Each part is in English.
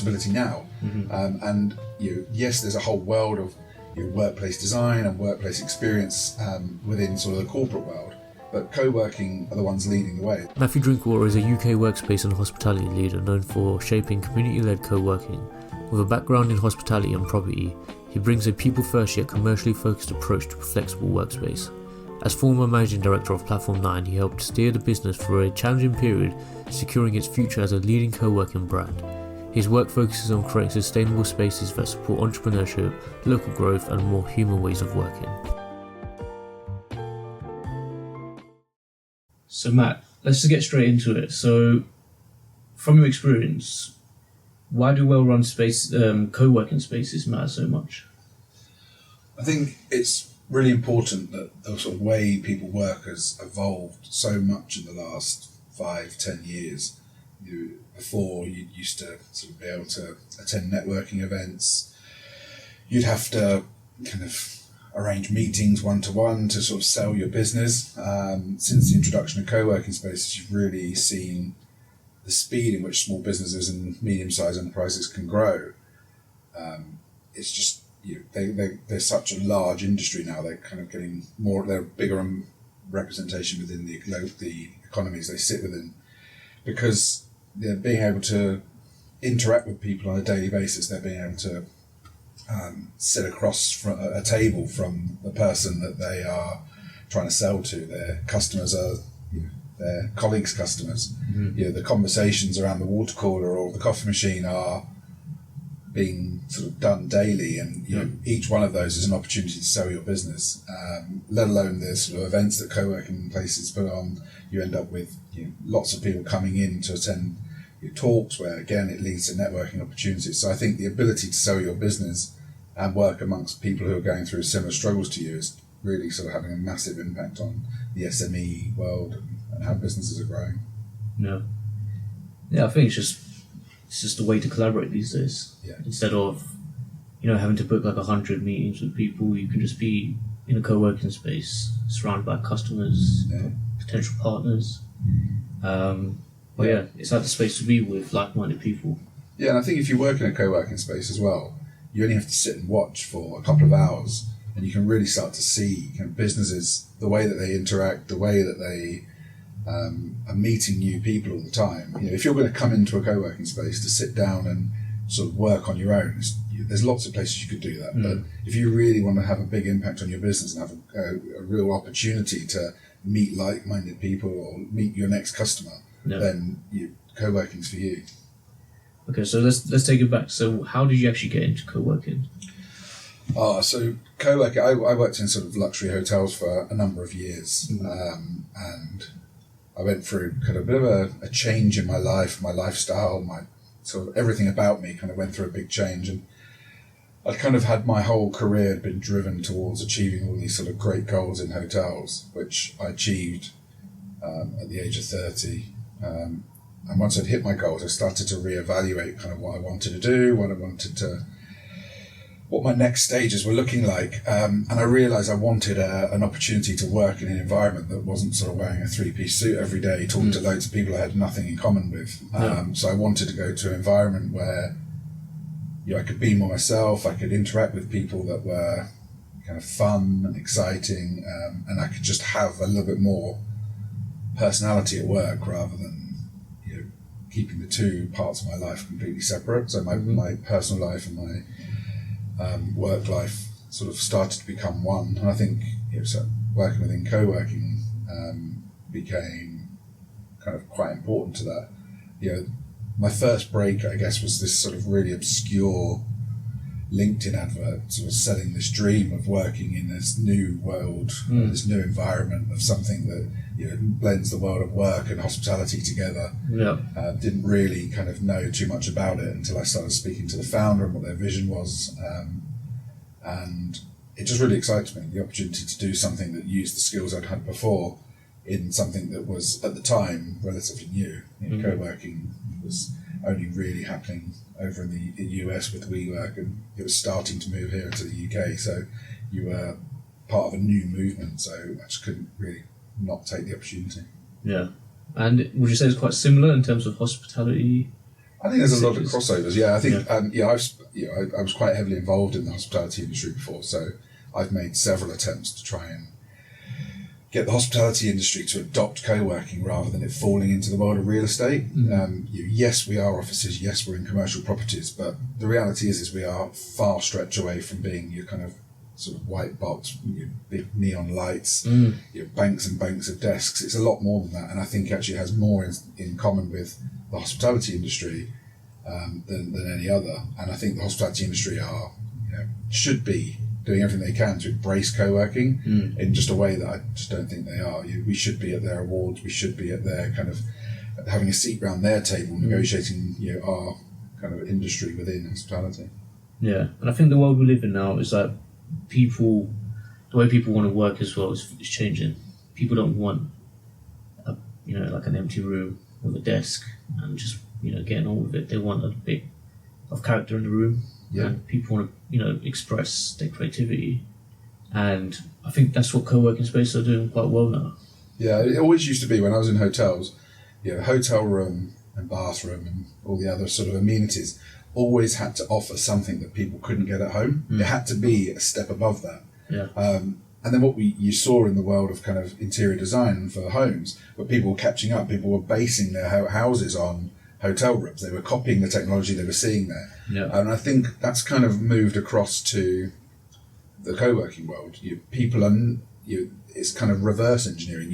possibility now. And yes, there's a whole world of workplace design and workplace experience within sort of the corporate world, but co-working are the ones leading the way. Matthew Drinkwater is a UK workspace and hospitality leader known for shaping community-led co-working. With a background in hospitality and property, he brings a people-first yet commercially focused approach to a flexible workspace. As former Managing Director of PLATF9RM, he helped steer the business through a challenging period, securing its future as a leading co-working brand. His work focuses on creating sustainable spaces that support entrepreneurship, local growth and more human ways of working. So Matt, let's just get straight into it. So from your experience, why do well-run co-working spaces matter so much? I think it's really important that the sort of way people work has evolved so much in the last 5-10 years. Before, you used to sort of be able to attend networking events. You'd have to kind of arrange meetings one-to-one to sort of sell your business. Since the introduction of co-working spaces, you've really seen the speed in which small businesses and medium-sized enterprises can grow. It's just, they're such a large industry now. They're kind of getting they're bigger representation within the economies they sit within, because they're being able to interact with people on a daily basis. They're being able to sit across from a table from the person that they are trying to sell to. Their customers are their colleagues' customers. The conversations around the water cooler or the coffee machine are being sort of done daily, and each one of those is an opportunity to sell your business. Let alone the sort of events that co-working places put on. You end up with lots of people coming in to attend your talks, where again it leads to networking opportunities. So I think the ability to sell your business and work amongst people who are going through similar struggles to you is really sort of having a massive impact on the SME world and how businesses are growing. I think it's just a way to collaborate these days. Instead of having to book like 100 meetings with people, you can just be in a co-working space surrounded by customers, potential partners. It's like the space to be with like-minded people. And I think if you work in a co-working space as well, you only have to sit and watch for a couple of hours, and you can really start to see kind of businesses, the way that they interact, the way that they are meeting new people all the time. If you're going to come into a co-working space to sit down and sort of work on your own, there's lots of places you could do that. But if you really want to have a big impact on your business and have a real opportunity to meet like-minded people or meet your next customer, then co-working's for you. Okay, so let's take it back. So how did you actually get into co-working? So co-working, I worked in sort of luxury hotels for a number of years, and I went through kind of a bit of a change in my life, my lifestyle, my sort of everything about me kind of went through a big change, and I'd kind of had my whole career had been driven towards achieving all these sort of great goals in hotels, which I achieved at the age of 30. And once I'd hit my goals, I started to reevaluate kind of what I wanted to do, what my next stages were looking like. And I realised I wanted an opportunity to work in an environment that wasn't sort of wearing a three-piece suit every day, talking to loads of people I had nothing in common with. So I wanted to go to an environment where I could be more myself, I could interact with people that were kind of fun and exciting, and I could just have a little bit more personality at work rather than keeping the two parts of my life completely separate. So my personal life and my work life sort of started to become one. And I think so working within co-working became kind of quite important to that. My first break, I guess, was this sort of really obscure LinkedIn advert sort of selling this dream of working in this new world, this new environment of something that blends the world of work and hospitality together. Didn't really kind of know too much about it until I started speaking to the founder and what their vision was, and it just really excited me, the opportunity to do something that used the skills I'd had before in something that was at the time relatively new. Co-working was only really happening over in the US with WeWork, and it was starting to move here into the UK, so you were part of a new movement, so I just couldn't really not take the opportunity. And would you say it's quite similar in terms of hospitality I think there's a lot of crossovers. Yeah, I think I was quite heavily involved in the hospitality industry before, so I've made several attempts to try and get the hospitality industry to adopt co-working rather than it falling into the world of real estate. Yes, we are offices. Yes, we're in commercial properties, but the reality is we are far stretch away from being your kind of sort of white box, your big neon lights, your banks and banks of desks. It's a lot more than that, and I think actually it has more in common with the hospitality industry than any other. And I think the hospitality industry should be doing everything they can to embrace co-working in just a way that I just don't think they are. We should be at their awards. We should be at their kind of having a seat around their table, negotiating our kind of industry within hospitality. Yeah, and I think the world we live in now is that the way people want to work as well is changing. People don't want like an empty room with a desk and just getting on with it. They want a bit of character in the room, and people want to express their creativity, and I think that's what co-working spaces are doing quite well now. Yeah, it always used to be when I was in hotels, hotel room and bathroom and all the other sort of amenities always had to offer something that people couldn't get at home. It had to be a step above that. Yeah. And then what you saw in the world of kind of interior design for homes, where people were catching up, people were basing their houses on hotel rooms. They were copying the technology they were seeing there. Yeah. And I think that's kind of moved across to the co-working world. It's kind of reverse engineering.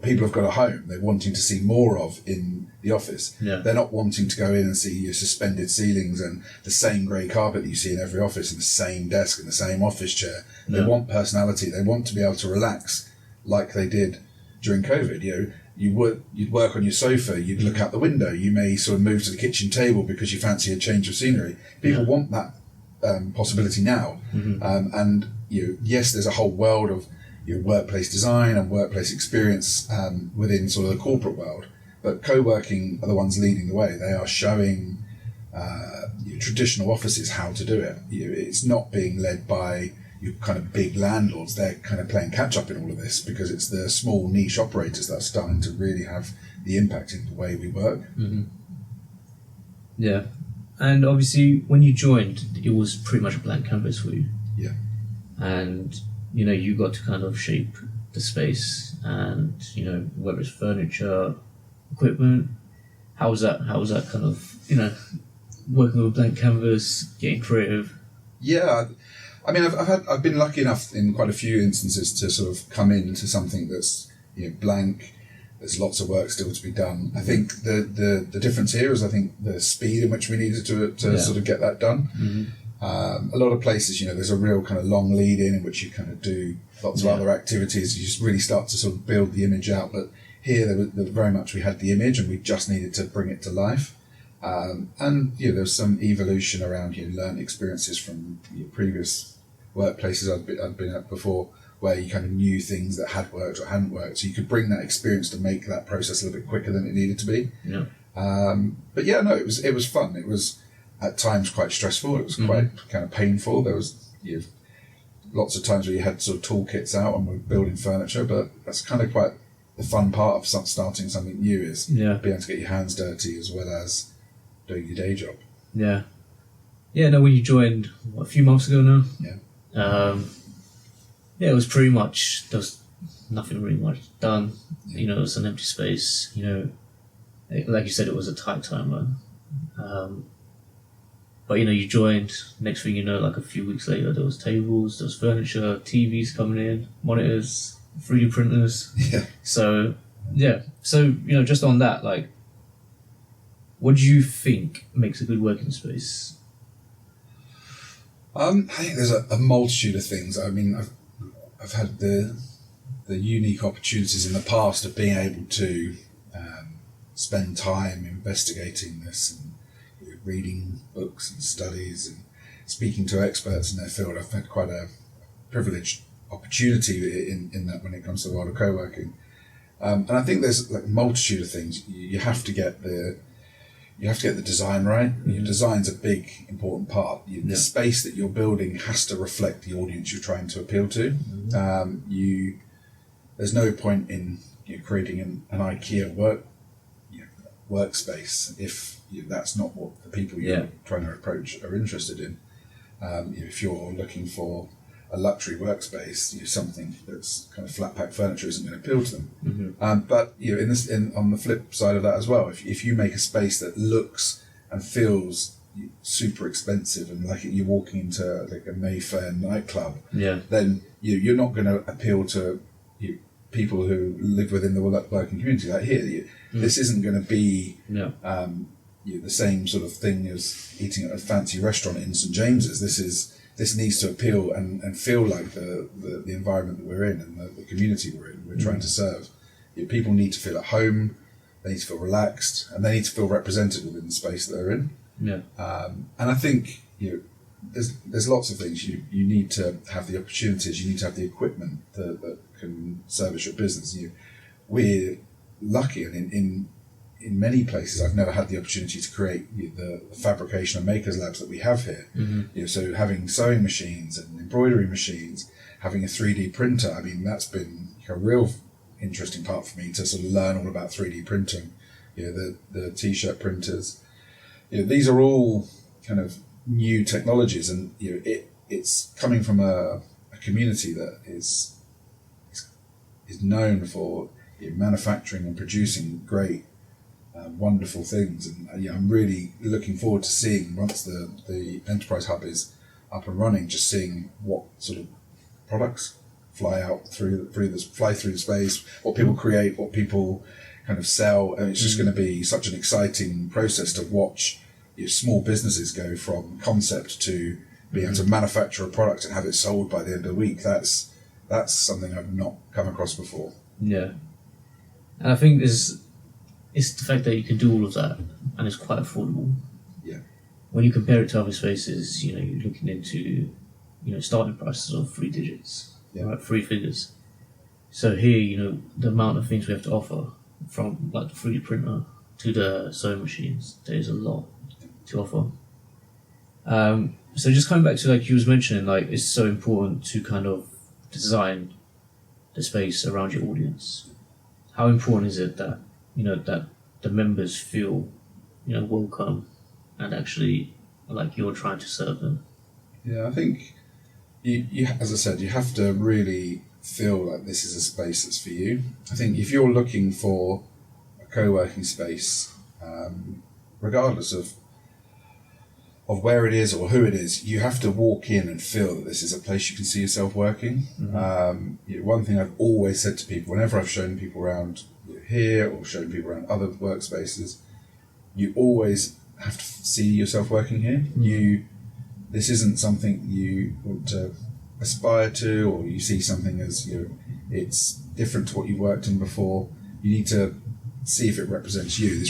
People have got a home they're wanting to see more of in the office. Yeah. They're not wanting to go in and see your suspended ceilings and the same grey carpet that you see in every office and the same desk and the same office chair. They want personality. They want to be able to relax like they did during COVID. You'd work on your sofa, you'd look out the window, you may sort of move to the kitchen table because you fancy a change of scenery. People want that possibility now. And yes, there's a whole world of workplace design and workplace experience within sort of the corporate world. But co-working are the ones leading the way. They are showing traditional offices how to do it. It's not being led by your kind of big landlords. They're kind of playing catch up in all of this because it's the small niche operators that are starting to really have the impact in the way we work. Yeah. And obviously when you joined, it was pretty much a blank canvas for you. Yeah. And you got to kind of shape the space and, whether it's furniture, equipment, how was that kind of, working with a blank canvas, getting creative? Yeah, I mean, I've been lucky enough in quite a few instances to sort of come into something that's blank. There's lots of work still to be done. I think the difference here is I think the speed in which we needed to sort of get that done. A lot of places, there's a real kind of long lead in which you kind of do lots of other activities. You just really start to sort of build the image out. But here, there was very much we had the image and we just needed to bring it to life. And there's some evolution around learned experiences from previous workplaces I'd been at before, where you kind of knew things that had worked or hadn't worked, so you could bring that experience to make that process a little bit quicker than it needed to be. Yeah. But yeah, no, it was fun. It was at times quite stressful. It was quite kind of painful. There was lots of times where you had sort of toolkits out and we're building furniture, but that's kind of quite the fun part of starting something new is being able to get your hands dirty as well as doing your day job. Yeah. Yeah, no, when you joined, a few months ago now? Yeah. It was pretty much, there was nothing really much done. It was an empty space. Like you said, it was a tight timeline. But you joined, next thing you know, like a few weeks later, there was tables, there was furniture, TVs coming in, monitors, 3D printers. Yeah. So just on that, like, what do you think makes a good working space? I think there's a multitude of things. I mean, I've had the unique opportunities in the past of being able to spend time investigating this and reading books and studies and speaking to experts in their field. I've had quite a privileged opportunity in that when it comes to the world of co-working. And I think there's like a multitude of things. You have to get the design right. Your design's a big, important part. The space that you're building has to reflect the audience you're trying to appeal to. There's no point in creating an IKEA workspace if that's not what the people you're trying to approach are interested in. If you're looking for a luxury workspace, something that's kind of flat pack furniture isn't going to appeal to them. But on the flip side of that as well, if you make a space that looks and feels super expensive and like you're walking into like a Mayfair nightclub, then you're not going to appeal to people who live within the working community. Like here, this isn't going to be the same sort of thing as eating at a fancy restaurant in St James's. This needs to appeal and feel like the environment that we're in and the community we're trying to serve. People need to feel at home, they need to feel relaxed, and they need to feel represented within the space that they're in. And I think there's lots of things. You need to have the opportunities, you need to have the equipment that can service your business. We're lucky, and in many places I've never had the opportunity to create the fabrication and makers labs that we have here. So having sewing machines and embroidery machines, having a 3D printer, I mean, that's been a real interesting part for me to sort of learn all about 3D printing. The t-shirt printers, these are all kind of new technologies, and it's coming from a community that is known for manufacturing and producing great wonderful things, and I'm really looking forward to seeing, once the Enterprise Hub is up and running, just seeing what sort of products fly through the space, what people create, what people kind of sell, and it's just going to be such an exciting process to watch small businesses go from concept to being able to manufacture a product and have it sold by the end of the week. That's something I've not come across before. And I think it's the fact that you can do all of that and it's quite affordable. When you compare it to other spaces, you're looking into starting prices of 3 digits, right, 3 figures. So here, the amount of things we have to offer, from like the 3D printer to the sewing machines, there's a lot to offer. So just coming back to, like you was mentioning, like it's so important to kind of design the space around your audience. How important is it that that the members feel welcome and actually like you're trying to serve them? I think you as I said, you have to really feel like this is a space that's for you. I think if you're looking for a co-working space, regardless of where it is or who it is, you have to walk in and feel that this is a place you can see yourself working. One thing I've always said to people, whenever I've shown people around here or shown people around other workspaces, you always have to see yourself working here. This isn't something you want to aspire to, or you see something as it's different to what you've worked in before. You need to see if it represents you,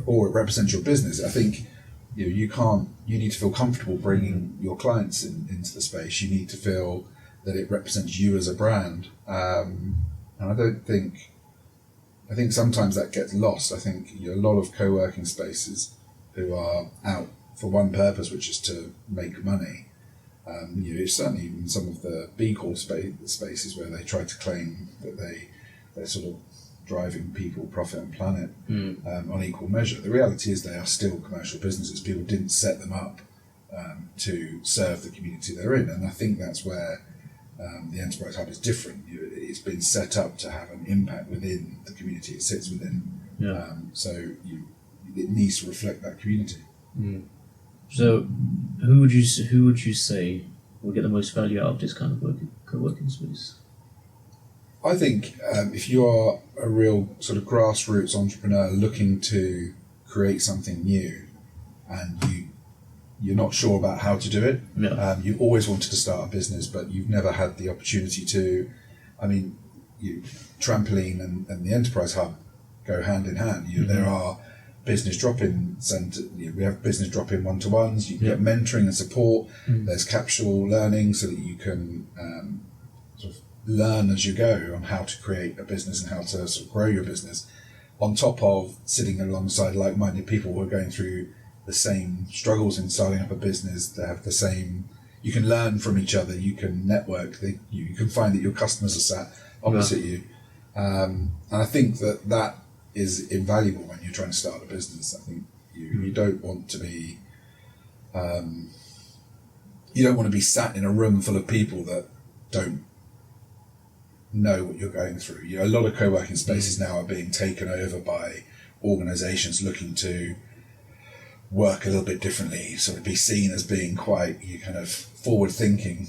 or it represents your business. I think you need to feel comfortable bringing your clients into the space. You need to feel that it represents you as a brand. And I think sometimes that gets lost. I think a lot of co-working spaces who are out for one purpose, which is to make money. Certainly in some of the B Corp spaces where they try to claim that they're sort of driving people, profit and planet on equal measure. The reality is they are still commercial businesses. People didn't set them up to serve the community they're in, and I think that's where the Enterprise Hub is different. It's been set up to have an impact within the community it sits within. So it needs to reflect that community. So who would you say will get the most value out of this kind of co-working space? I think if you are a real sort of grassroots entrepreneur looking to create something new, and you're not sure about how to do it, you've always wanted to start a business, but you've never had the opportunity to. I mean, Trampoline and the Enterprise Hub go hand in hand. There are business drop-in centre. We have business drop-in one-to-ones. You can get mentoring and support. There's capsule learning so that you can sort of learn as you go on how to create a business and how to sort of grow your business, on top of sitting alongside like-minded people who are going through the same struggles in starting up a business. They have the same. You can learn from each other. You can network. You can find that your customers are sat opposite you, and I think that is invaluable when you're trying to start a business. I think You don't want to be you don't want to be sat in a room full of people that don't know what you're going through. A lot of co-working spaces now are being taken over by organisations looking to work a little bit differently, sort of be seen as being quite kind of forward thinking.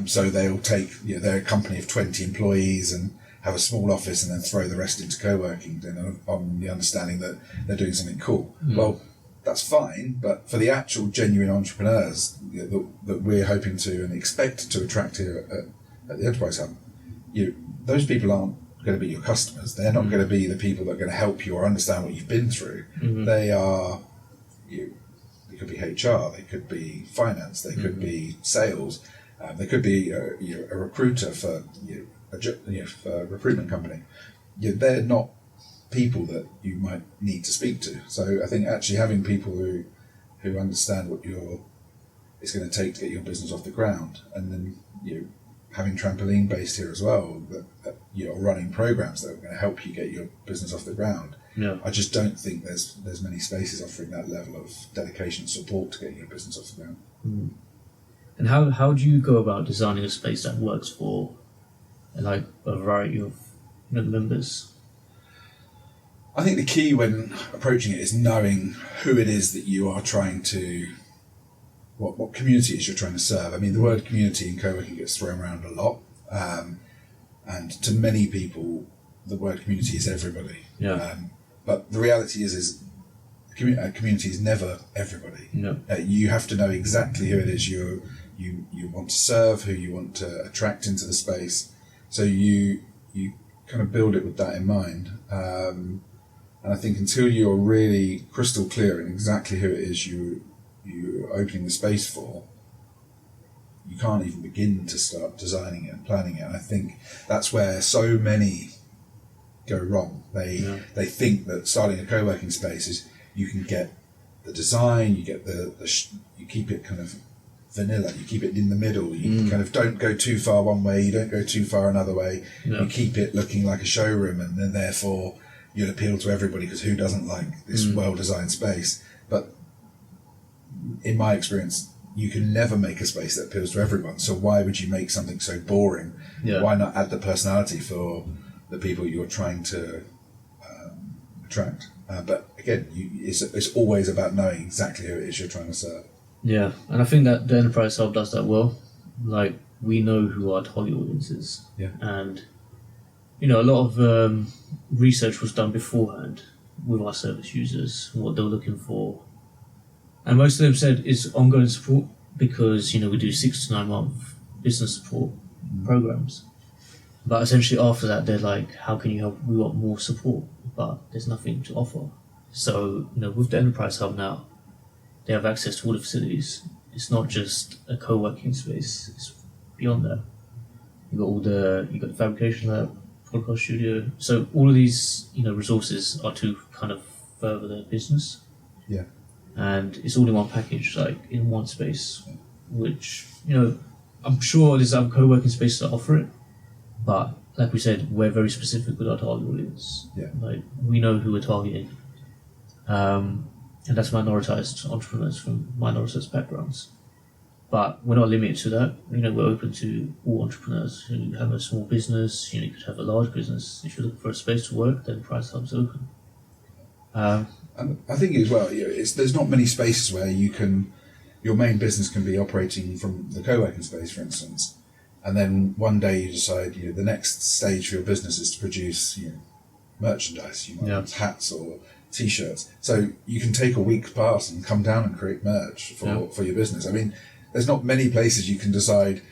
So they'll take they're a company of 20 employees and have a small office and then throw the rest into co-working on the understanding that they're doing something cool. Well, that's fine, but for the actual genuine entrepreneurs that we're hoping to and expect to attract here at the Enterprise Hub, those people aren't going to be your customers. They're not going to be the people that are going to help you or understand what you've been through. They are, they could be HR, they could be finance, they could be sales, they could be a recruiter for a recruitment company. They're not people that you might need to speak to. So I think actually having people who understand what it's going to take to get your business off the ground, and then having Trampoline based here as well, that running programs that are going to help you get your business off the ground. I just don't think there's many spaces offering that level of dedication and support to getting your business off the ground. And how do you go about designing a space that works for a variety of members? I think the key when approaching it is knowing who it is that you are trying to, what community it is you're trying to serve. I mean, the word community in co-working gets thrown around a lot, and to many people, the word community is everybody. But the reality is a community is never everybody. You have to know exactly who it is you want to serve, who you want to attract into the space. So you kind of build it with that in mind. And I think until you're really crystal clear in exactly who it is you're opening the space for, you can't even begin to start designing it and planning it. And I think that's where so many go wrong. They think that starting a co-working space is you can get the design, you get you keep it kind of vanilla, you keep it in the middle, you kind of don't go too far one way, you don't go too far another way, you keep it looking like a showroom, and then therefore you'll appeal to everybody, because who doesn't like this well-designed space? But in my experience, you can never make a space that appeals to everyone, so why would you make something so boring? Why not add the personality for the people you're trying to attract? But again, it's always about knowing exactly who it is you're trying to serve. Yeah, and I think that the Enterprise Hub does that well. Like, we know who our target audience is. And, a lot of research was done beforehand with our service users, what they were looking for. And most of them said it's ongoing support, because, we do 6 to 9 month business support programs. But essentially after that, they're like, how can you help? We want more support, but there's nothing to offer. So, with the Enterprise Hub now, they have access to all the facilities. It's not just a co-working space, it's beyond that. You've got the fabrication lab, podcast studio. So all of these, resources are to kind of further their business. And it's all in one package, like in one space, which, I'm sure there's other co-working spaces that offer it, but like we said, we're very specific with our target audience. Like, we know who we're targeting. And that's minoritized entrepreneurs from minoritized backgrounds. But we're not limited to that. We're open to all entrepreneurs who have a small business. You could have a large business. If you're looking for a space to work, then Price Hub's open. And I think as well, there's not many spaces where your main business can be operating from the co-working space, for instance, and then one day you decide the next stage for your business is to produce merchandise. You might want hats or T-shirts. So you can take a week pass and come down and create merch for your business. I mean, there's not many places you can decide,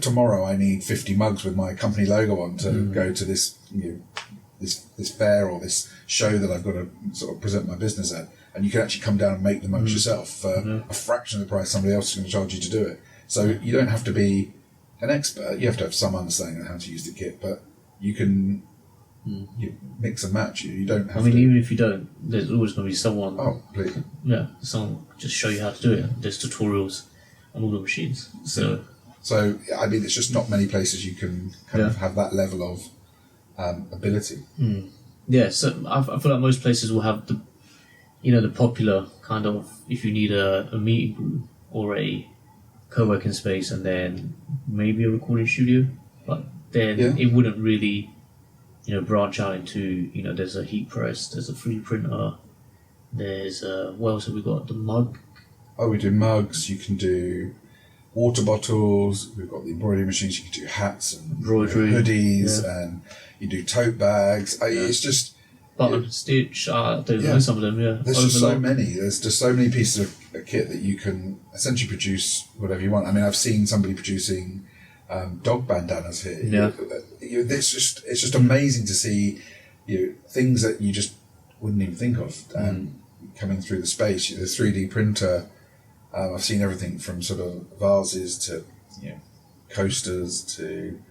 tomorrow I need 50 mugs with my company logo on to go to this, this fair or this show that I've got to sort of present my business at. And you can actually come down and make the mugs yourself for a fraction of the price somebody else is going to charge you to do it. So you don't have to be an expert. You have to have some understanding of how to use the kit, but you can you mix and match. You don't have to. Even if you don't, there's always going to be someone. Oh, please. Yeah, someone just show you how to do it. There's tutorials on all the machines. So I mean, it's just not many places you can kind of have that level of ability. Yeah, so I feel like most places will have the popular kind of, if you need a meeting room or a co-working space and then maybe a recording studio, but then it wouldn't really, branch out into, there's a heat press, there's a 3D printer, there's, what else have we got? The mug. Oh, we do mugs, you can do water bottles, we've got the embroidery machines, you can do hats and hoodies, and you do tote bags. It's just... Button, stitch, I don't know some of them, There's just so many. There's just so many pieces of kit that you can essentially produce whatever you want. I mean, I've seen somebody producing dog bandanas here. It's just amazing to see things that you just wouldn't even think of coming through the space. The 3D printer. I've seen everything from sort of vases to coasters to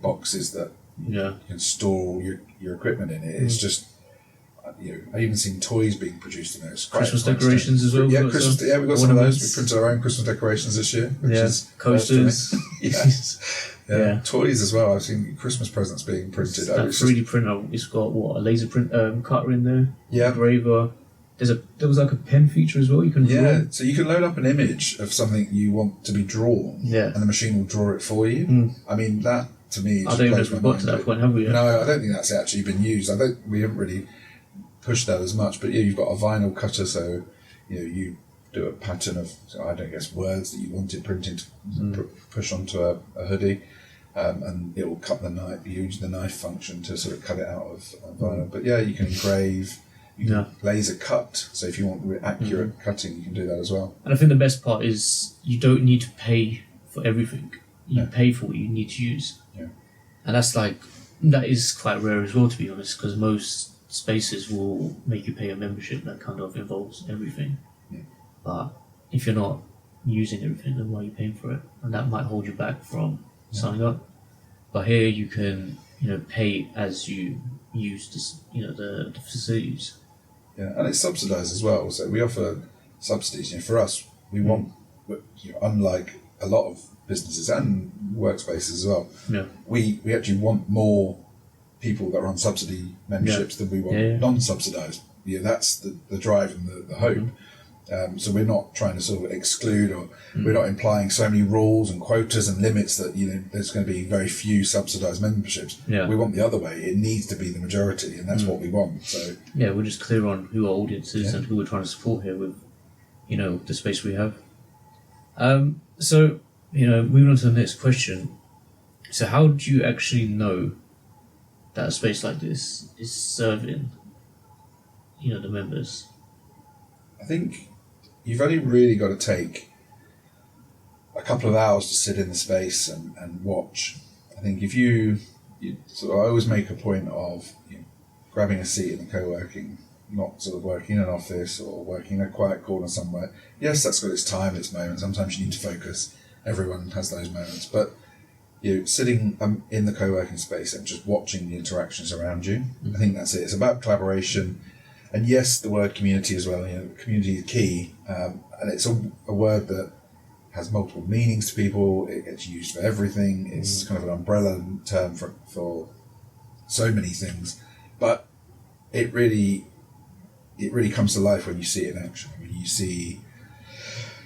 boxes that you can store your equipment in. It's just I've even seen toys being produced in there. Christmas decorations as well. Yeah, Christmas. Yeah, we've got some of those. We printed our own Christmas decorations this year. Which is coasters. Toys as well. I've seen Christmas presents being printed. That 3D printer. It's got a laser print cutter in there. Yeah, engraver. There was like a pen feature as well. You can draw. So you can load up an image of something you want to be drawn. And the machine will draw it for you. I mean, that to me. I don't even know if we've got to that point, have we? No, I don't think that's actually been used. We haven't really pushed that as much. But you've got a vinyl cutter, so you do a pattern of words that you wanted printed to push onto a hoodie, and it will cut the knife. You use the knife function to sort of cut it out of vinyl. But you can engrave. You can laser cut, so if you want accurate cutting, you can do that as well. And I think the best part is you don't need to pay for everything. You pay for what you need to use. And that is quite rare as well, to be honest, because most spaces will make you pay a membership that kind of involves everything. But if you're not using everything, then why are you paying for it? And that might hold you back from signing up. But here you can, pay as you use this, the facilities. And it's subsidised as well. So we offer subsidies. For us, we want, unlike a lot of businesses and workspaces as well, we actually want more people that are on subsidy memberships than we want non-subsidised. That's the drive and the hope. So we're not trying to sort of exclude, or we're not implying so many rules and quotas and limits that there's going to be very few subsidised memberships. We want the other way. It needs to be the majority, and that's what we want. So we're just clear on who our audience is and who we're trying to support here with, the space we have. So moving on to the next question. So how do you actually know that a space like this is serving, the members? I think you've only really got to take a couple of hours to sit in the space and watch. I think if you I always make a point of grabbing a seat in the co-working, not sort of working in an office or working in a quiet corner somewhere. Yes, that's got its time and its moments. Sometimes you need to focus. Everyone has those moments. But sitting in the co-working space and just watching the interactions around you, I think that's it. It's about collaboration. And yes, the word community as well. Community is key, and it's a word that has multiple meanings to people. It gets used for everything. It's kind of an umbrella term for so many things, but it really comes to life when you see it in action. When you see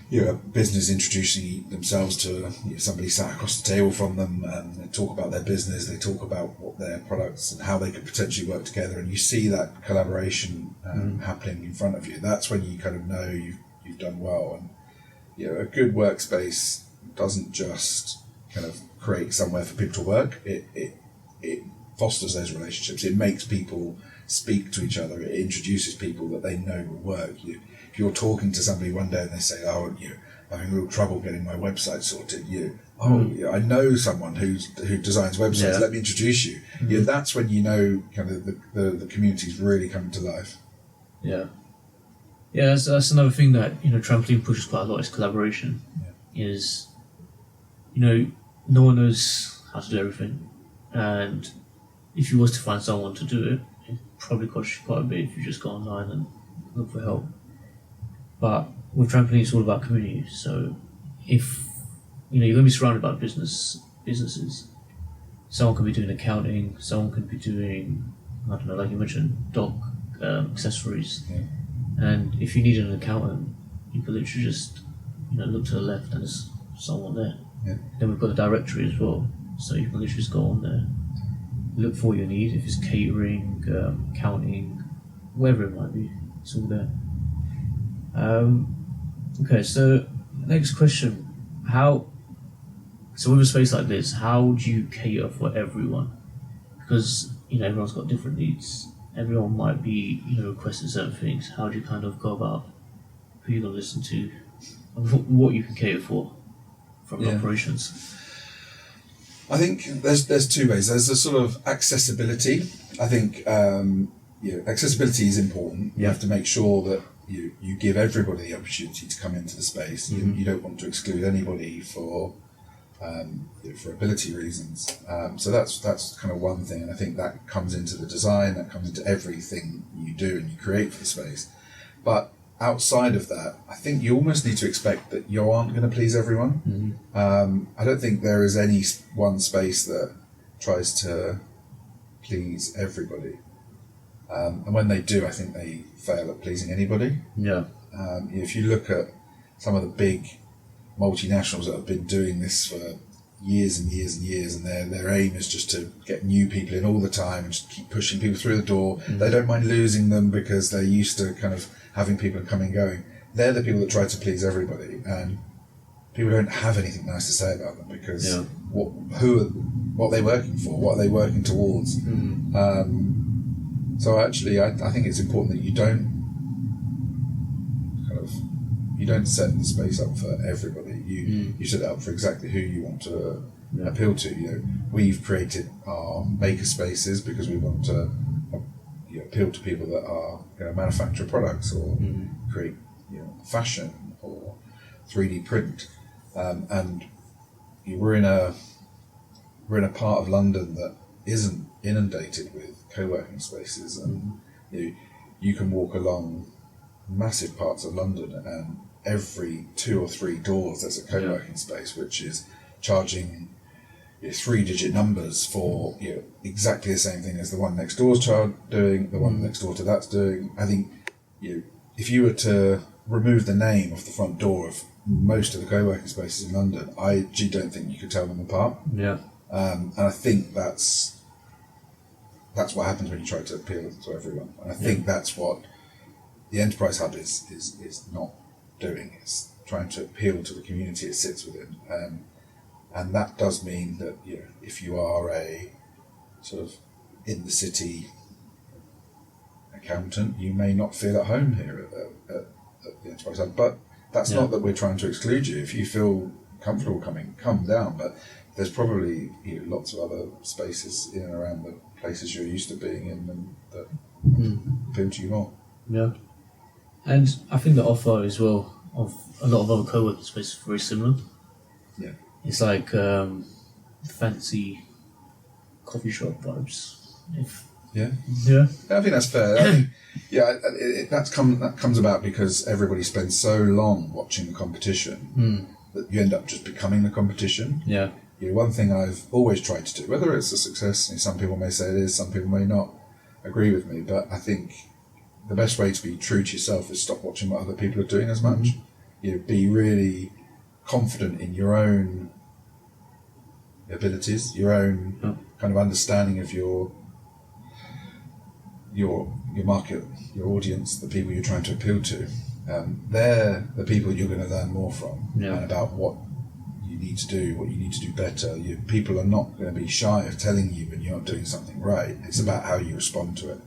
a business introducing themselves to somebody sat across the table from them, and they talk about their business, they talk about what their products and how they could potentially work together, and you see that collaboration happening in front of you. That's when you kind of know you've done well. And a good workspace doesn't just kind of create somewhere for people to work. It fosters those relationships. It makes people speak to each other. It introduces people that they know will work. If you're talking to somebody one day and they say, I'm having real trouble getting my website sorted, I know someone who designs websites, let me introduce you. That's when kind of the community's really coming to life. That's another thing that Trampoline pushes quite a lot, is collaboration. Is no one knows how to do everything, and if you was to find someone to do it, it probably costs you quite a bit if you just go online and look for help. But with Trampoline, it's all about community. So if you're going to be surrounded by businesses, someone could be doing accounting, someone could be doing, I don't know, like you mentioned, dog accessories. And if you need an accountant, you can literally just look to the left and there's someone there. Yeah. Then we've got the directory as well, so you can literally just go on there, look for what you need. If it's catering, accounting, whatever it might be, it's all there. Okay, so next question: so with a space like this, how do you cater for everyone? Because everyone's got different needs. Everyone might be requesting certain things. How do you kind of go about who you're gonna listen to, and what you can cater for from the operations? I think there's two ways. There's a sort of accessibility. I think accessibility is important. You have to make sure that you give everybody the opportunity to come into the space. You don't want to exclude anybody for ability reasons. So that's kind of one thing, and I think that comes into the design, that comes into everything you do and you create for the space. But outside of that, I think you almost need to expect that you aren't going to please everyone. I don't think there is any one space that tries to please everybody. And when they do, I think they fail at pleasing anybody. Yeah. If you look at some of the big multinationals that have been doing this for years and years and years, and their aim is just to get new people in all the time and just keep pushing people through the door. They don't mind losing them because they're used to kind of having people coming and going. They're the people that try to please everybody, and people don't have anything nice to say about them because what are they working for? What are they working towards? So actually, I think it's important that you don't set the space up for everybody. You set it up for exactly who you want to appeal to. We've created our maker spaces because we want to appeal to people that are manufacture products or create fashion or 3D print, and we're in a part of London that isn't inundated with co-working spaces, and you can walk along massive parts of London and every 2 or 3 doors there's a co-working space which is charging 3-digit numbers for exactly the same thing as the one next door's doing, the one next door to that's doing. I think if you were to remove the name off the front door of most of the co-working spaces in London, I don't think you could tell them apart. And I think that's what happens when you try to appeal to everyone. And I think that's what the Enterprise Hub is not doing. It's trying to appeal to the community it sits within. And that does mean that if you are a sort of in the city accountant, you may not feel at home here at the Enterprise Hub. But that's not that we're trying to exclude you. If you feel comfortable come down. But there's probably lots of other spaces in and around the places you're used to being in and that appeal to you more. Yeah. And I think the offer as well of a lot of other co-working spaces is very similar. Yeah. It's like fancy coffee shop vibes. I think that's fair. I think, that comes about because everybody spends so long watching the competition that you end up just becoming the competition. Yeah. One thing I've always tried to do, whether it's a success, some people may say it is, some people may not agree with me, but I think the best way to be true to yourself is stop watching what other people are doing as much. Be really confident in your own abilities, your own kind of understanding of your market, your audience, the people you're trying to appeal to. They're the people you're going to learn more from, and about what you need to do, what you need to do better. People are not going to be shy of telling you when you're not doing something right. It's about how you respond to it.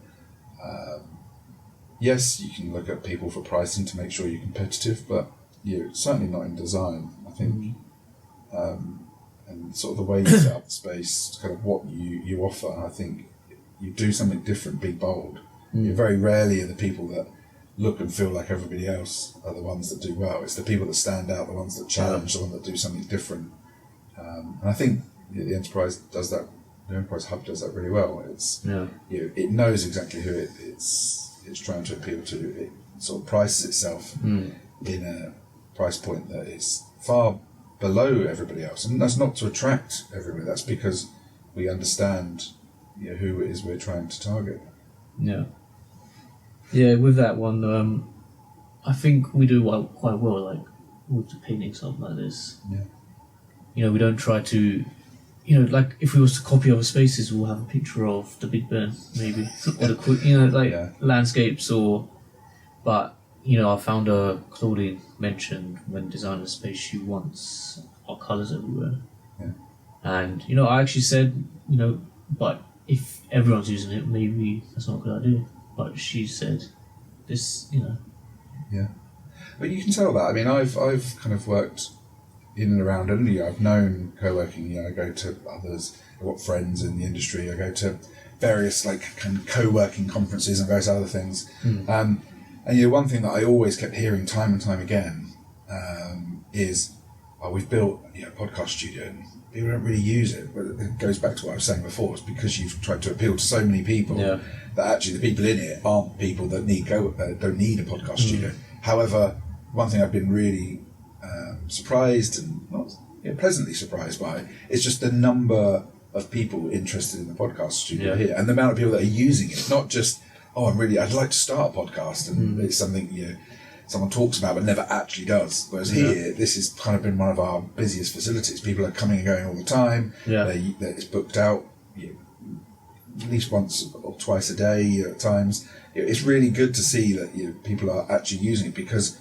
Yes, you can look at people for pricing to make sure you're competitive, but certainly not in design, I think. And sort of the way you set up the space, kind of what you offer, I think you do something different, be bold. You're very rarely the people that look and feel like everybody else are the ones that do well. It's the people that stand out, the ones that challenge, the ones that do something different. And I think the Enterprise does that. The Enterprise Hub does that really well. It knows exactly who it's trying to appeal to. It sort of prices itself in a price point that is far below everybody else, and that's not to attract everybody. That's because we understand who it is we're trying to target. Yeah. With that one, I think we do quite well, like with the painting something like this. Yeah. You know, we don't try to, you know, like if we was to copy other spaces, we'll have a picture of the Big Ben, maybe, or the, you know, like landscapes but, you know, I found Claudine mentioned when designing a space, she wants our colours everywhere. Yeah. And, you know, I actually said, you know, but if everyone's using it, maybe that's not a good idea. But she said, this, you know. Yeah. But you can tell that. I mean, I've kind of worked in and around India. I've known co-working. You know, I go to others. I've got friends in the industry. I go to various like kind of co-working conferences and various other things. And you know, one thing that I always kept hearing time and time again is, "Oh, we've built a podcast studio and people don't really use it." But it goes back to what I was saying before. It's because you've tried to appeal to so many people that actually the people in it aren't people that don't need a podcast studio. However, one thing I've been really surprised and not pleasantly surprised by is just the number of people interested in the podcast studio here, and the amount of people that are using it. Not just, I'd like to start a podcast, and it's something someone talks about but never actually does. Whereas here, this has kind of been one of our busiest facilities. People are coming and going all the time. It's booked out at least once or twice a day at times. It's really good to see that people are actually using it, because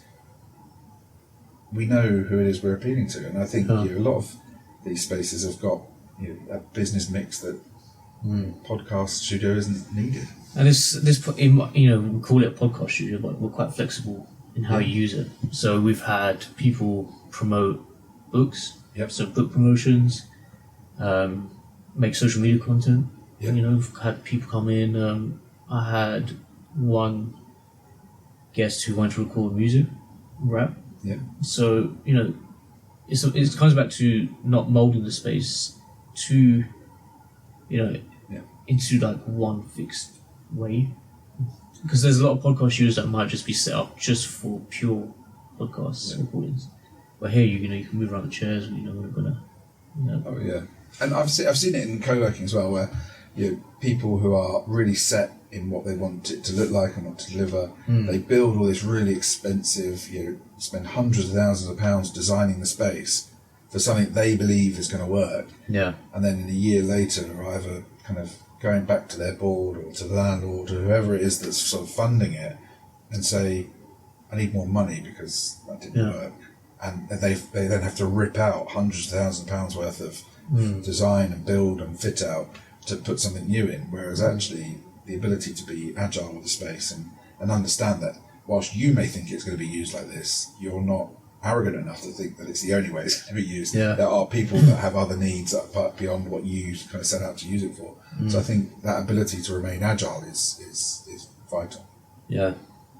we know who it is we're appealing to, and I think a lot of these spaces have got a business mix that podcast studio isn't needed. And we call it a podcast studio, but we're quite flexible in how you use it. So we've had people promote books, so book promotions, make social media content. You know, we've had people come in. I had one guest who wanted to record music, rap. So, you know, it comes back to not moulding the space to, into like one fixed way. Because there's a lot of podcast studios that might just be set up just for pure podcast recordings. But here, you can move around the chairs. We're gonna. Oh yeah, and I've seen it in co-working as well, where people who are really set in what they want it to look like and what to deliver. They build all this really expensive, spend hundreds of thousands of pounds designing the space for something they believe is going to work. Yeah. And then in a year later, are either kind of going back to their board or to the landlord or whoever it is that's sort of funding it and say, I need more money because that didn't work. And they then have to rip out hundreds of thousands of pounds worth of design and build and fit out to put something new in. Whereas actually the ability to be agile with the space and understand that whilst you may think it's going to be used like this, you're not arrogant enough to think that it's the only way it's going to be used. There are people that have other needs beyond what you kind of set out to use it for. So I think that ability to remain agile is vital. Yeah,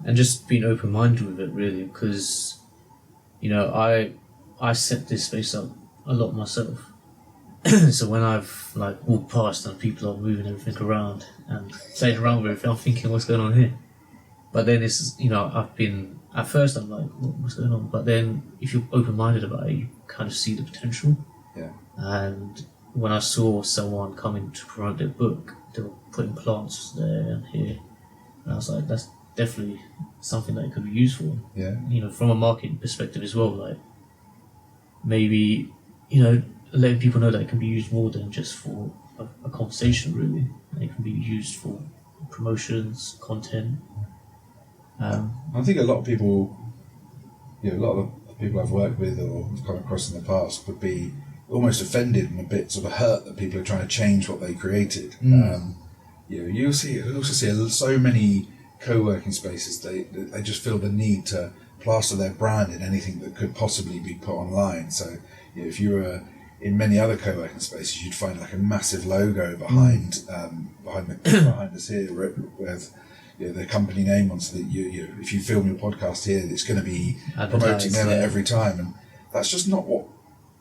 and just being open-minded with it, really, because I set this space up a lot myself. So when I've walked past and people are moving everything around and playing around with everything, I'm thinking, what's going on here? But then at first I'm like, what's going on? But then if you're open-minded about it, you kind of see the potential. Yeah. And when I saw someone coming to promote their book, they were putting plants there and here. And I was like, that's definitely something that it could be used for. Yeah. From a marketing perspective as well, like maybe, letting people know that it can be used more than just for a conversation, really. It can be used for promotions, content. I think a lot of people, a lot of the people I've worked with or have come across in the past would be almost offended and a bit sort of hurt that people are trying to change what they created. You also see so many co-working spaces, they just feel the need to plaster their brand in anything that could possibly be put online. So if you were in many other co-working spaces, you'd find like a massive logo behind us here with the company name on, so that if you film your podcast here, it's going to be promoting them every time, and that's just not what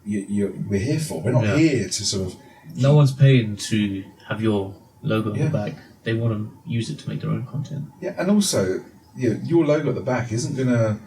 we're here for. We're not here to sort of. No one's paying to have your logo on the back. They want to use it to make their own content. Yeah, and also, your logo at the back isn't going to.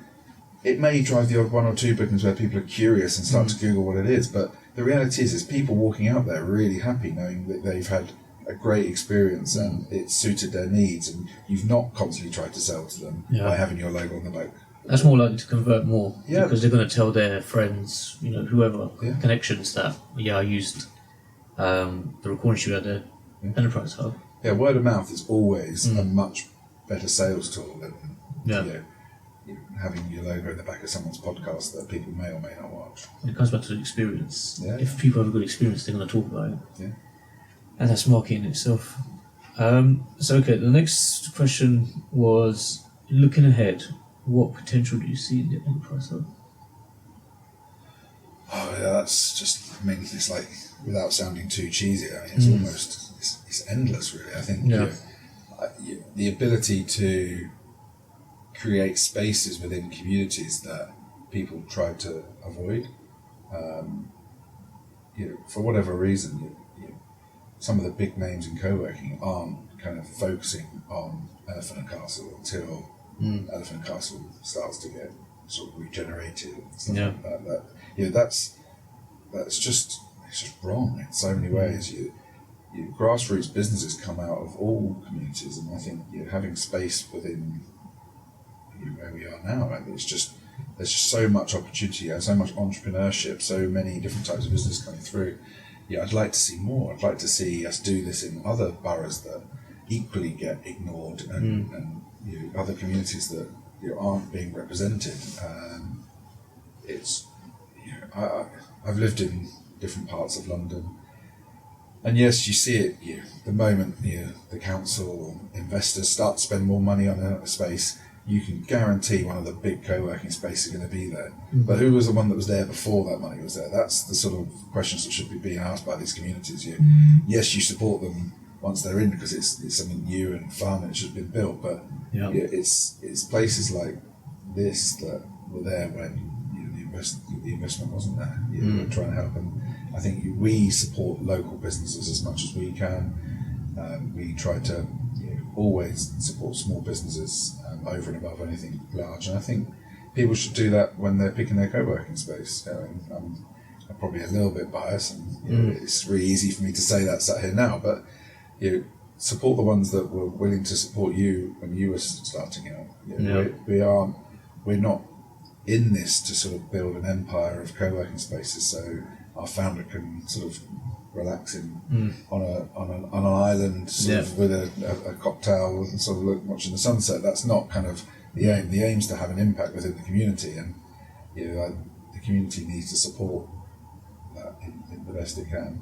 It may drive the odd one or two bookings where people are curious and start to Google what it is, but the reality is people walking out there really happy knowing that they've had a great experience and it suited their needs, and you've not constantly tried to sell to them by having your logo on the back That's more likely to convert more, Yeah. because they're going to tell their friends, whoever, Yeah. connections that, I used the recording studio at the Enterprise Hub. Yeah, word of mouth is always a much better sales tool than having your logo in the back of someone's podcast that people may or may not watch. It comes back to the experience. Yeah. If people have a good experience, they're going to talk about it. Yeah. And that's marketing itself. The next question was, looking ahead, what potential do you see in the Enterprise Hub? Oh yeah, that's just, it's like, without sounding too cheesy, it's almost, it's endless really. I think the ability to create spaces within communities that people try to avoid, for whatever reason, some of the big names in co-working aren't kind of focusing on Elephant and Castle until Elephant and Castle starts to get sort of regenerated and stuff like that. That's just wrong in so many ways. Grassroots businesses come out of all communities, and I think having space within where we are now, there's just so much opportunity and so much entrepreneurship, so many different types of business coming through. I'd like to see more. I'd like to see us do this in other boroughs that equally get ignored, and other communities that aren't being represented. I've lived in different parts of London, and yes, you see it. The moment the council or investors start to spend more money on a space, you can guarantee one of the big co-working spaces is going to be there. But who was the one that was there before that money was there? That's the sort of questions that should be being asked by these communities. Yes, you support them once they're in because it's something new and fun and it should have been built. But it's places like this that were there when the investment wasn't there. We're trying to help them. I think we support local businesses as much as we can. We try to always support small businesses over and above anything large, and I think people should do that when they're picking their co-working space. I'm probably a little bit biased, and it's really easy for me to say that sat here now, but support the ones that were willing to support you when you were starting out. We're not in this to sort of build an empire of co-working spaces so our founder can sort of relax on an island sort of with a cocktail and sort of watching the sunset. That's not kind of the aim. The aim's to have an impact within the community, and the community needs to support that in the best it can.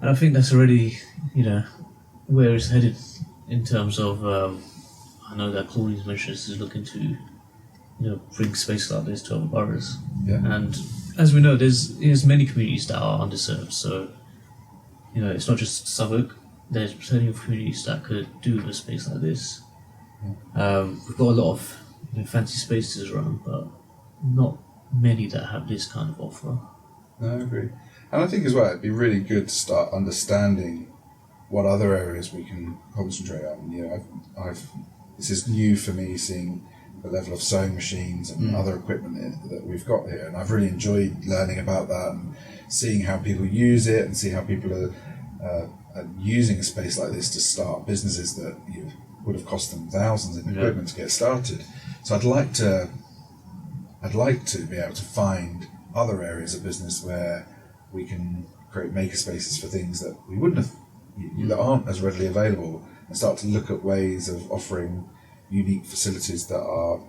And I think that's already where it's headed in terms of I know that Claudine's Ventures is looking to bring space like this to other boroughs, and as we know, there's many communities that are underserved. So it's not just Southwark. There's plenty of communities that could do with a space like this. We've got a lot of fancy spaces around, but not many that have this kind of offer. No, I agree, and I think as well it'd be really good to start understanding what other areas we can concentrate on. This is new for me, seeing the level of sewing machines and other equipment that we've got here, and I've really enjoyed learning about that and seeing how people use it and see how people are using a space like this to start businesses that would have cost them thousands in equipment to get started. So I'd like to be able to find other areas of business where we can create maker spaces for things that we wouldn't have, that aren't as readily available, and start to look at ways of offering unique facilities that are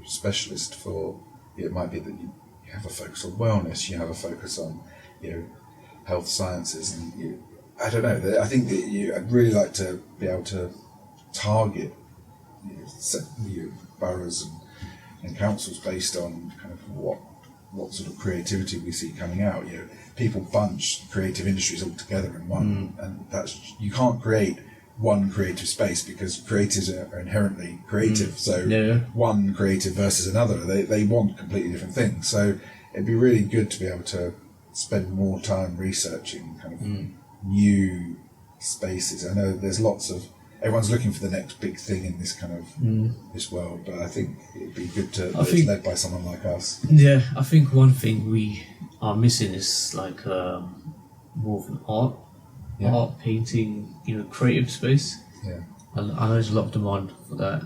specialist for. It might be that you have a focus on wellness, you have a focus on health sciences, and I don't know. I think that I'd really like to be able to target boroughs and councils based on kind of what sort of creativity we see coming out. People bunch creative industries all together in one, and you can't create one creative space because creatives are inherently creative. One creative versus another, they want completely different things. So it'd be really good to be able to spend more time researching kind of new spaces. I know there's everyone's looking for the next big thing in this kind of this world, but I think it'd be good to it's led by someone like us. Yeah, I think one thing we are missing is like more of an art, painting, creative space. I know there's a lot of demand for that.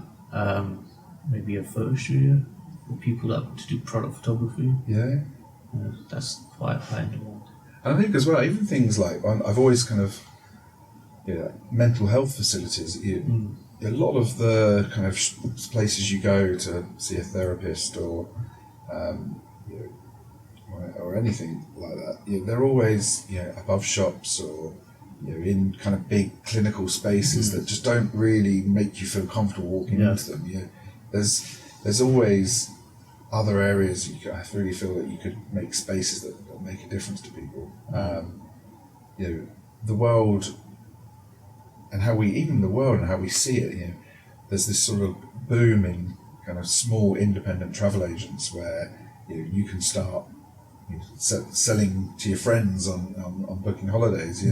Maybe a photo studio for people that want to do product photography. Yeah. That's quite high in demand. And I think as well, even things like, I've always kind of, mental health facilities, a lot of the kind of places you go to see a therapist or anything like that, they're always above shops or in kind of big clinical spaces that just don't really make you feel comfortable walking into them. There's always other areas I really feel that you could make spaces that make a difference to people. The world and how we see it. There's this sort of boom in kind of small independent travel agents where you can start selling to your friends on booking holidays.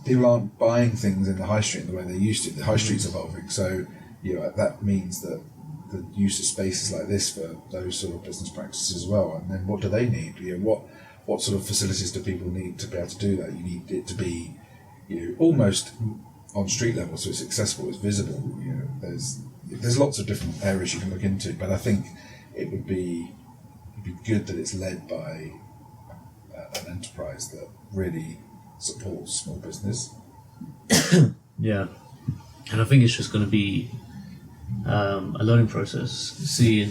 People aren't buying things in the high street the way they used to. The high street's evolving, so that means that the use of spaces like this for those sort of business practices as well. And then what do they need? What sort of facilities do people need to be able to do that? You need it to be almost on street level, so it's accessible, it's visible. There's lots of different areas you can look into, but I think it'd be good that it's led by an enterprise that really supports small business. Yeah, and I think it's just going to be a learning process, seeing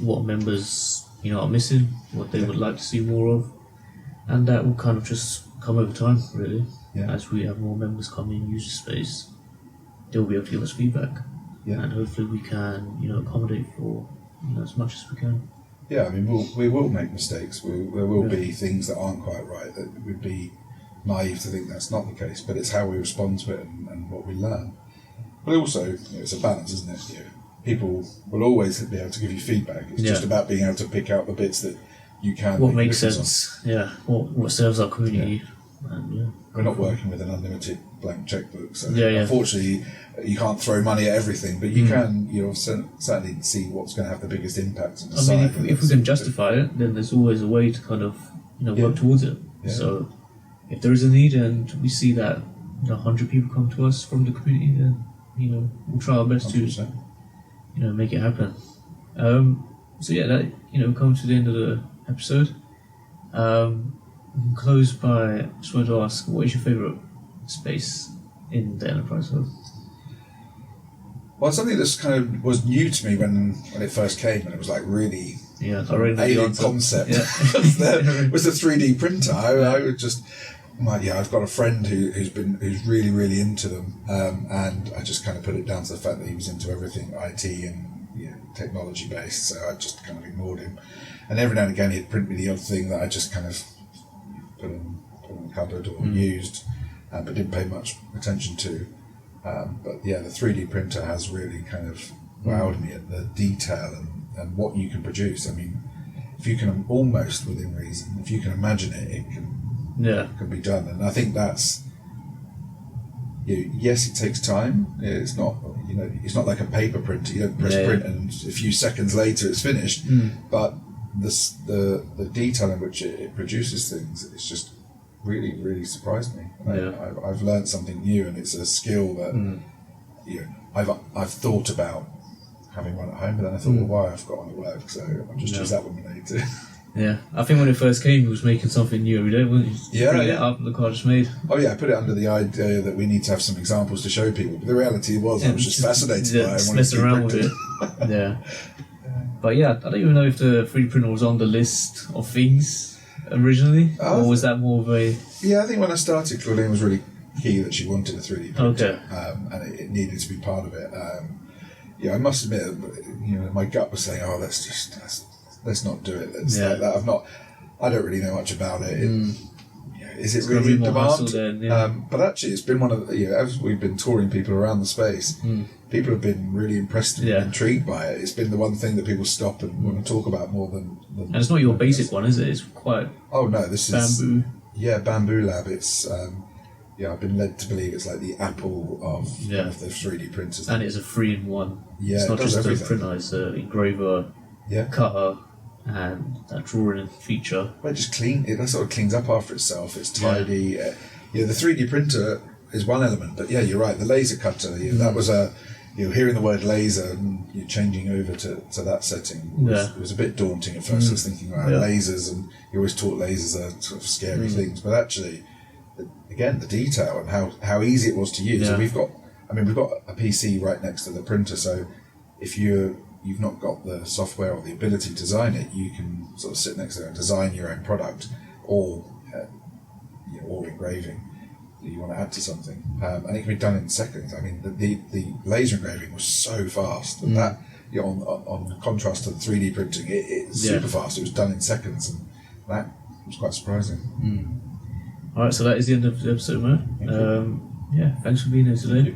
what members are missing, what they would like to see more of, and that will kind of just come over time, really. As we have more members come in, use the space, they'll be able to give us feedback, and hopefully we can accommodate for as much as we can. I mean, we will make mistakes. There will be things that aren't quite right. That would be naive to think that's not the case. But it's how we respond to it and what we learn. But also, it's a balance, isn't it? People will always be able to give you feedback. It's just about being able to pick out the bits that you can. What makes sense? What serves our community. And, we're not working with an unlimited blank checkbook, so unfortunately you can't throw money at everything, but you can certainly see what's going to have the biggest impact on the I mean, if we can justify it, then there's always a way to kind of work towards it. So if there is a need and we see that 100 people come to us from the community, then we'll try our best 100%. To make it happen. That we come to the end of the episode. We can close by just wanted to ask, what is your favourite space in the enterprise hub? Well, something that's kind of was new to me when it first came, and it was like really alien concept. was the 3D printer. I would just I've got a friend who's really really into them, and I just kind of put it down to the fact that he was into everything IT and technology based. So I just kind of ignored him, and every now and again he'd print me the odd thing that I just kind of put in the cupboard or used, but didn't pay much attention to. But the 3D printer has really kind of wowed me at the detail and what you can produce. I mean, if you can almost within reason, if you can imagine it, it can be done. And I think that's yes, it takes time. It's not it's not like a paper printer. You don't press print and a few seconds later it's finished. But the detail in which it produces things, it's just really, really surprised me. I've learned something new, and it's a skill that I've thought about having one at home, but then I thought, well, why I've got one at work, so I'll just use that when I need to. I think when it first came, he was making something new every day, wasn't he? Bring it up, look what I just made. I put it under the idea that we need to have some examples to show people, but the reality was I was just fascinated by it. Messing around with it. But I don't even know if the 3D printer was on the list of things originally, or was that more of a... I think when I started, Claudine was really key that she wanted a 3D printer, and it needed to be part of it. I must admit, my gut was saying, let's not do it. I don't really know much about it. Is it really in demand? But actually, it's been one of the, as we've been touring people around the space, people have been really impressed and intrigued by it. It's been the one thing that people stop and want to talk about more than and it's not your basic one, is it? It's quite... Oh no, this bamboo. is... Bamboo Lab. It's... I've been led to believe it's like the Apple of the 3D printers. And it's a 3-in-1. It's not just a printer, it's an engraver, cutter, and that drawing feature. Well, it just that sort of cleans up after itself. It's tidy. The 3D printer is one element. But yeah, you're right. The laser cutter, that was hearing the word laser and you're changing over to that setting it was a bit daunting at first. I was thinking about lasers, and you always taught lasers are sort of scary things, but actually, again, the detail and how easy it was to use. And we've got a PC right next to the printer, so if you've not got the software or the ability to design it, you can sort of sit next to it and design your own product or engraving that you want to add to something, and it can be done in seconds. I mean, the laser engraving was so fast that on contrast to the 3D printing, it's super fast. It was done in seconds, and that was quite surprising. All right, so that is the end of the episode, Mo. Thanks for being here today.